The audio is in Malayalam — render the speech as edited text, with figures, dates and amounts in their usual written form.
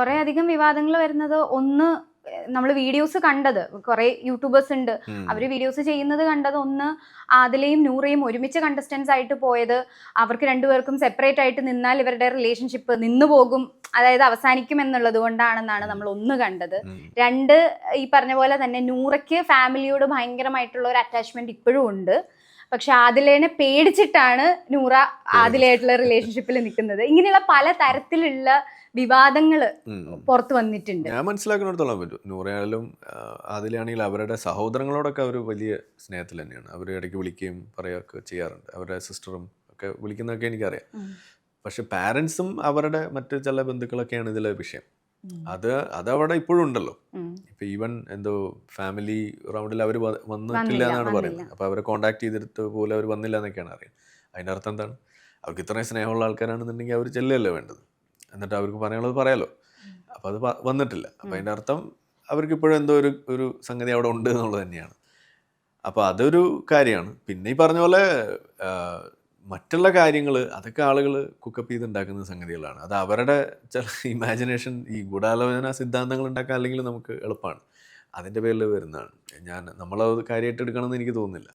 കുറെ അധികം വിവാദങ്ങൾ വരുന്നത് ഒന്ന് നമ്മൾ വീഡിയോസ് കണ്ടത് കുറെ യൂട്യൂബേഴ്സ് ഉണ്ട്, അവർ വീഡിയോസ് ചെയ്യുന്നത് കണ്ടത് ഒന്ന് ആദിലയും നൂറയും ഒരുമിച്ച് കണ്ടസ്റ്റൻസ് ആയിട്ട് പോയത്, അവർക്ക് രണ്ടുപേർക്കും സെപ്പറേറ്റ് ആയിട്ട് നിന്നാൽ ഇവരുടെ റിലേഷൻഷിപ്പ് നിന്നു പോകും, അതായത് അവസാനിക്കും എന്നുള്ളത് കൊണ്ടാണെന്നാണ് നമ്മൾ ഒന്ന് കണ്ടത്. രണ്ട്, ഈ പറഞ്ഞ പോലെ തന്നെ നൂറയ്ക്ക് ഫാമിലിയോട് ഭയങ്കരമായിട്ടുള്ള ഒരു അറ്റാച്ച്മെന്റ് ഇപ്പോഴും ഉണ്ട്. പക്ഷെ ആദിലേനെ പേടിച്ചിട്ടാണ് നൂറ ആദിലയായിട്ടുള്ള റിലേഷൻഷിപ്പിൽ നിൽക്കുന്നത്. ഇങ്ങനെയുള്ള പല തരത്തിലുള്ള വിവാദങ്ങൾ പുറത്തു വന്നിട്ടുണ്ട്. ഞാൻ മനസ്സിലാക്കുന്നിടത്തോളം പറ്റും, നൂറയായാലും അതിലാണെങ്കിൽ അവരുടെ സഹോദരങ്ങളോടൊക്കെ അവർ വലിയ സ്നേഹത്തിൽ തന്നെയാണ്. അവർ ഇടയ്ക്ക് വിളിക്കുകയും പറയുകയൊക്കെ ചെയ്യാറുണ്ട്. അവരുടെ സിസ്റ്ററും ഒക്കെ വിളിക്കുന്നതൊക്കെ എനിക്കറിയാം. പക്ഷെ പാരൻസും അവരുടെ മറ്റ് ചില ബന്ധുക്കളൊക്കെയാണ് ഇതിലെ വിഷയം. അതവിടെ ഇപ്പോഴും ഉണ്ടല്ലോ. ഇപ്പൊ ഈവൻ എന്തോ ഫാമിലി റൗണ്ടിൽ അവർ വന്നിട്ടില്ല എന്നാണ് പറയുന്നത്. അപ്പൊ അവരെ കോണ്ടാക്ട് ചെയ്തിട്ട് പോലെ അവർ വന്നില്ല എന്നൊക്കെയാണ് അറിയാം. അതിൻ്റെ അർത്ഥം എന്താണ്? അവർക്ക് ഇത്രയും സ്നേഹമുള്ള ആൾക്കാരാണെന്നുണ്ടെങ്കിൽ അവർ ചെല്ലല്ലേ വേണ്ടത്, എന്നിട്ട് അവർക്ക് പറയാനുള്ളത് പറയാലോ. അപ്പം അത് വന്നിട്ടില്ല. അപ്പം അതിൻ്റെ അർത്ഥം അവർക്ക് ഇപ്പോഴും എന്തോ ഒരു സംഗതി അവിടെ ഉണ്ട് എന്നുള്ളത് തന്നെയാണ്. അപ്പോൾ അതൊരു കാര്യമാണ്. പിന്നെ ഈ പറഞ്ഞ പോലെ മറ്റുള്ള കാര്യങ്ങൾ അതൊക്കെ ആളുകൾ കുക്കപ്പ് ചെയ്തുണ്ടാക്കുന്ന സംഗതികളാണ്. അത് അവരുടെ ചില ഇമാജിനേഷൻ, ഈ ഗൂഢാലോചന സിദ്ധാന്തങ്ങൾ ഉണ്ടാക്കാൻ അല്ലെങ്കിൽ നമുക്ക് എളുപ്പമാണ്, അതിൻ്റെ പേരിൽ വരുന്നതാണ്. നമ്മളത് കാര്യമായിട്ട് എടുക്കണമെന്ന് എനിക്ക് തോന്നുന്നില്ല.